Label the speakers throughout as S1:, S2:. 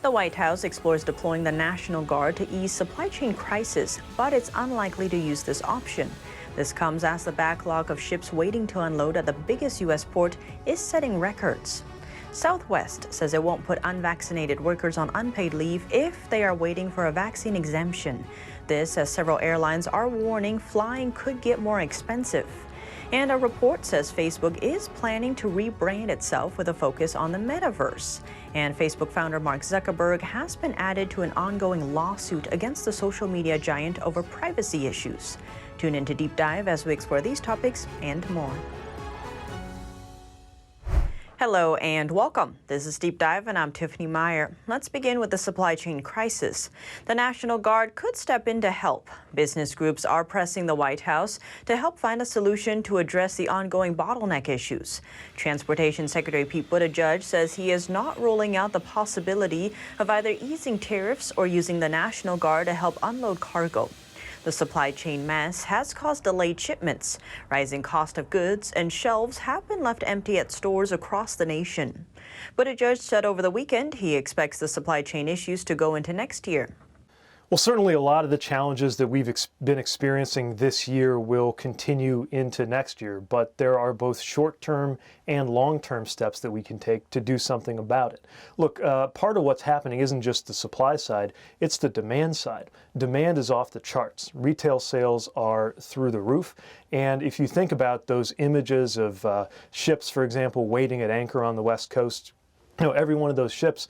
S1: The White House explores deploying the National Guard to ease supply chain crisis, but it's unlikely to use this option. This comes as the backlog of ships waiting to unload at the biggest U.S. port is setting records. Southwest says it won't put unvaccinated workers on unpaid leave if they are waiting for a vaccine exemption. This, as several airlines are warning flying could get more expensive. And a report says Facebook is planning to rebrand itself with a focus on the metaverse. And Facebook founder Mark Zuckerberg has been added to an ongoing lawsuit against the social media giant over privacy issues. Tune in to Deep Dive as we explore these topics and more. Hello and welcome. This is Deep Dive and I'm Tiffany Meier. Let's begin with the supply chain crisis. The National Guard could step in to help. Business groups are pressing the White House to help find a solution to address the ongoing bottleneck issues. Transportation Secretary Pete Buttigieg says he is not ruling out the possibility of either easing tariffs or using the National Guard to help unload cargo. The supply chain mess has caused delayed shipments. Rising cost of goods and shelves have been left empty at stores across the nation. Buttigieg said over the weekend he expects the supply chain issues to go into next year.
S2: Well, certainly a lot of the challenges that we've been experiencing this year will continue into next year, but there are both short-term and long-term steps that we can take to do something about it. Look, part of what's happening isn't just the supply side, it's the demand side. Demand is off the charts. Retail sales are through the roof, and if you think about those images of ships, for example, waiting at anchor on the West Coast, every one of those ships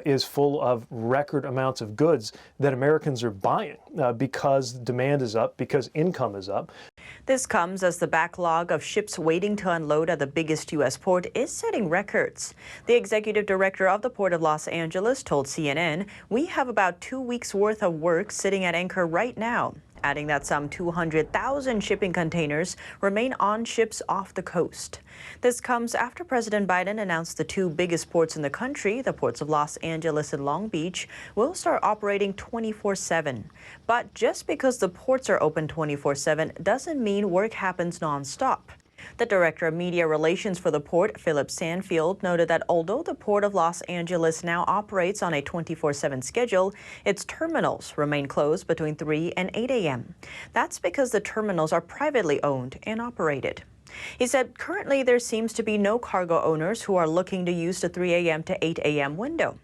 S2: is full of record amounts of goods that Americans are buying because demand is up, because income is up.
S1: This comes as the backlog of ships waiting to unload at the biggest U.S. port is setting records. The executive director of the Port of Los Angeles told CNN, "We have about 2 weeks' worth of work sitting at anchor right now," adding that some 200,000 shipping containers remain on ships off the coast. This comes after President Biden announced the two biggest ports in the country, the ports of Los Angeles and Long Beach, will start operating 24/7. But just because the ports are open 24/7 doesn't mean work happens nonstop. The director of media relations for the port, Philip Sanfield, noted that although the Port of Los Angeles now operates on a 24/7 schedule, its terminals remain closed between 3 and 8 a.m. That's because the terminals are privately owned and operated. He said currently there seems to be no cargo owners who are looking to use the 3 a.m. to 8 a.m. window.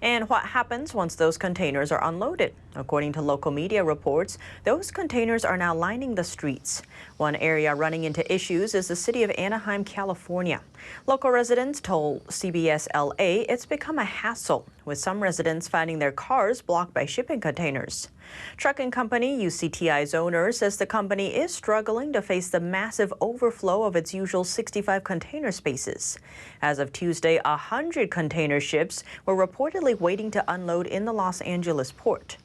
S1: And what happens once those containers are unloaded? According to local media reports, those containers are now lining the streets. One area running into issues is the city of Anaheim, California. Local residents told CBS LA it's become a hassle, with some residents finding their cars blocked by shipping containers. Trucking company UCTI's owner says the company is struggling to face the massive overflow of its usual 65 container spaces. As of Tuesday, 100 container ships were reportedly waiting to unload in the Los Angeles port.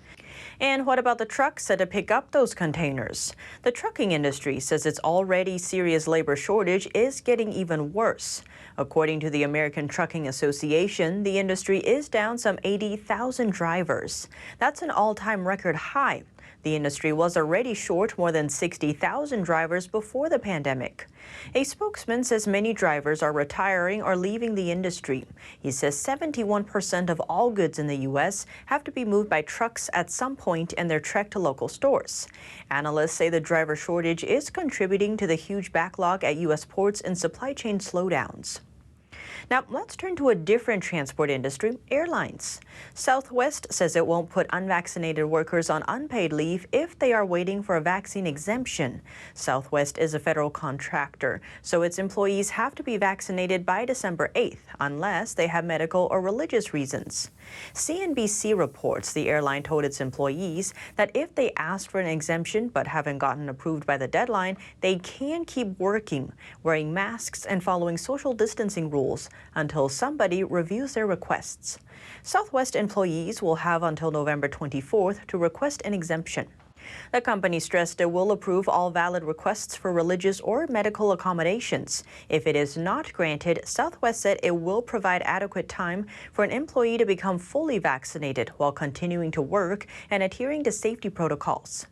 S1: And what about the trucks set to pick up those containers? The trucking industry says its already serious labor shortage is getting even worse. According to the American Trucking Association, the industry is down some 80,000 drivers. That's an all-time record high. The industry was already short more than 60,000 drivers before the pandemic. A spokesman says many drivers are retiring or leaving the industry. He says 71% of all goods in the U.S. have to be moved by trucks at some point in their trek to local stores. Analysts say the driver shortage is contributing to the huge backlog at U.S. ports and supply chain slowdowns. Now, let's turn to a different transport industry, airlines. Southwest says it won't put unvaccinated workers on unpaid leave if they are waiting for a vaccine exemption. Southwest is a federal contractor, so its employees have to be vaccinated by December 8th, unless they have medical or religious reasons. CNBC reports the airline told its employees that if they ask for an exemption but haven't gotten approved by the deadline, they can keep working, wearing masks and following social distancing rules until somebody reviews their requests. Southwest employees will have until November 24th to request an exemption. The company stressed it will approve all valid requests for religious or medical accommodations. If it is not granted, Southwest said it will provide adequate time for an employee to become fully vaccinated while continuing to work and adhering to safety protocols.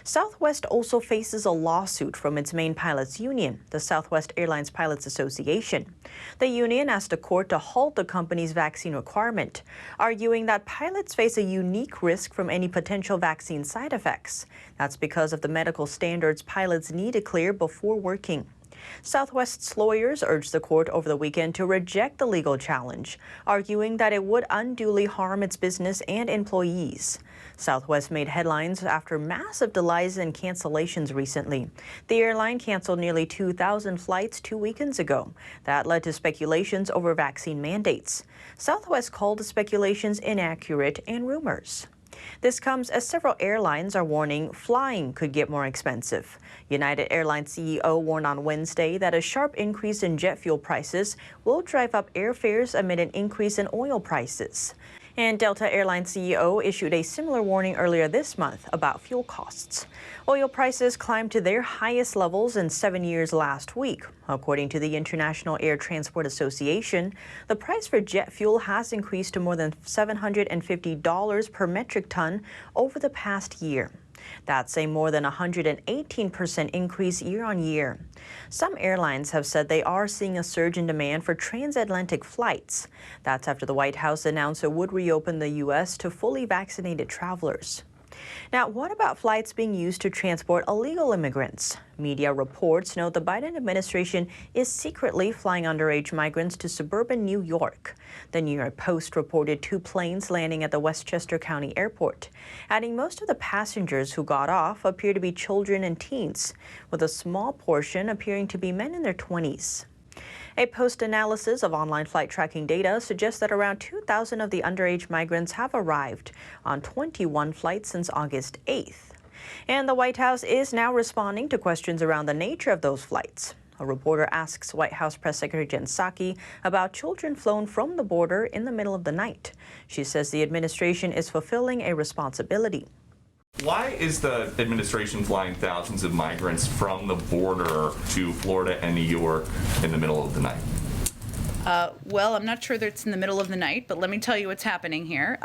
S1: Southwest also faces a lawsuit from its main pilots union, the Southwest Airlines Pilots Association. The union asked the court to halt the company's vaccine requirement, arguing that pilots face a unique risk from any potential vaccine side effects. That's because of the medical standards pilots need to clear before working. Southwest's lawyers urged the court over the weekend to reject the legal challenge, arguing that it would unduly harm its business and employees. Southwest made headlines after massive delays and cancellations recently. The airline canceled nearly 2,000 flights 2 weekends ago. That led to speculations over vaccine mandates. Southwest called the speculations inaccurate and rumors. This comes as several airlines are warning flying could get more expensive. United Airlines CEO warned on Wednesday that a sharp increase in jet fuel prices will drive up airfares amid an increase in oil prices. And Delta Airlines CEO issued a similar warning earlier this month about fuel costs. Oil prices climbed to their highest levels in 7 years last week. According to the International Air Transport Association, the price for jet fuel has increased to more than $750 per metric ton over the past year. That's a more than 118% increase year on year. Some airlines have said they are seeing a surge in demand for transatlantic flights. That's after the White House announced it would reopen the U.S. to fully vaccinated travelers. Now, what about flights being used to transport illegal immigrants? Media reports note the Biden administration is secretly flying underage migrants to suburban New York. The New York Post reported 2 planes landing at the Westchester County Airport, adding most of the passengers who got off appear to be children and teens, with a small portion appearing to be men in their 20s. A post-analysis of online flight tracking data suggests that around 2,000 of the underage migrants have arrived on 21 flights since August 8th. And the White House is now responding to questions around the nature of those flights. A reporter asks White House Press Secretary Jen Psaki about children flown from the border in the middle of the night. She says the administration is fulfilling a responsibility.
S3: Why is the administration flying thousands of migrants from the border to Florida and New York in the middle of the night?
S4: Well, I'm not sure that it's in the middle of the night, but let me tell you what's happening here.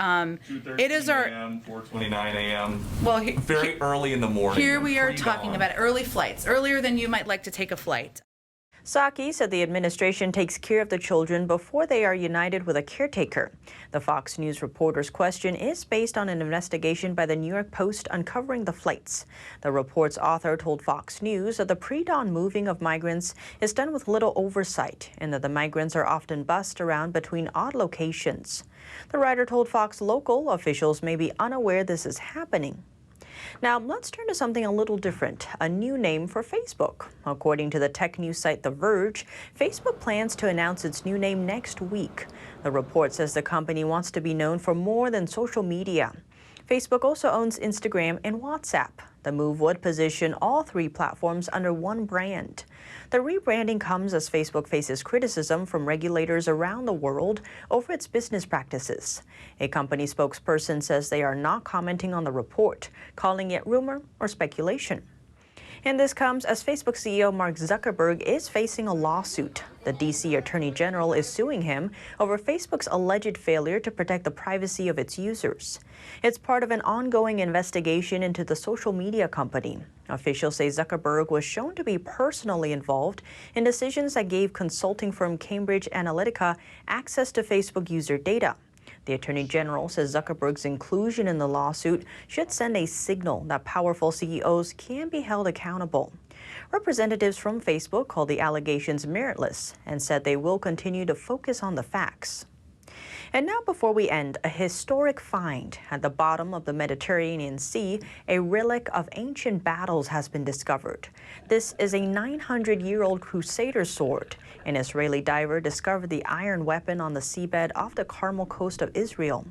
S4: It is our
S3: 4:29 a.m.
S4: Well,
S3: very early in the morning.
S4: Here we are talking about early flights, earlier than you might like to take a flight.
S1: Psaki said the administration takes care of the children before they are united with a caretaker. The Fox News reporter's question is based on an investigation by the New York Post uncovering the flights. The report's author told Fox News that the pre-dawn moving of migrants is done with little oversight and that the migrants are often bussed around between odd locations. The writer told Fox local officials may be unaware this is happening. Now, let's turn to something a little different, a new name for Facebook. According to the tech news site The Verge, Facebook plans to announce its new name next week. The report says the company wants to be known for more than social media. Facebook also owns Instagram and WhatsApp. The move would position all 3 platforms under one brand. The rebranding comes as Facebook faces criticism from regulators around the world over its business practices. A company spokesperson says they are not commenting on the report, calling it rumor or speculation. And this comes as Facebook CEO Mark Zuckerberg is facing a lawsuit. The D.C. Attorney General is suing him over Facebook's alleged failure to protect the privacy of its users. It's part of an ongoing investigation into the social media company. Officials say Zuckerberg was shown to be personally involved in decisions that gave consulting firm Cambridge Analytica access to Facebook user data. The Attorney General says Zuckerberg's inclusion in the lawsuit should send a signal that powerful CEOs can be held accountable. Representatives from Facebook called the allegations meritless and said they will continue to focus on the facts. And now, before we end, a historic find at the bottom of the Mediterranean Sea. A relic of ancient battles has been discovered. This is a 900-year-old Crusader sword. An Israeli diver discovered the iron weapon on the seabed off the Carmel coast of Israel.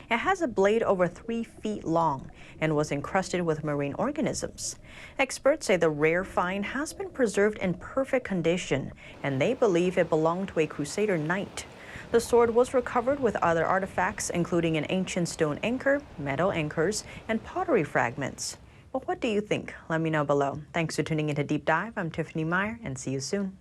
S1: It has a blade over 3 feet long and was encrusted with marine organisms. Experts say the rare find has been preserved in perfect condition, and they believe it belonged to a Crusader knight. The sword was recovered with other artifacts, including an ancient stone anchor, metal anchors, and pottery fragments. But what do you think? Let me know below. Thanks for tuning into Deep Dive. I'm Tiffany Meier, and see you soon.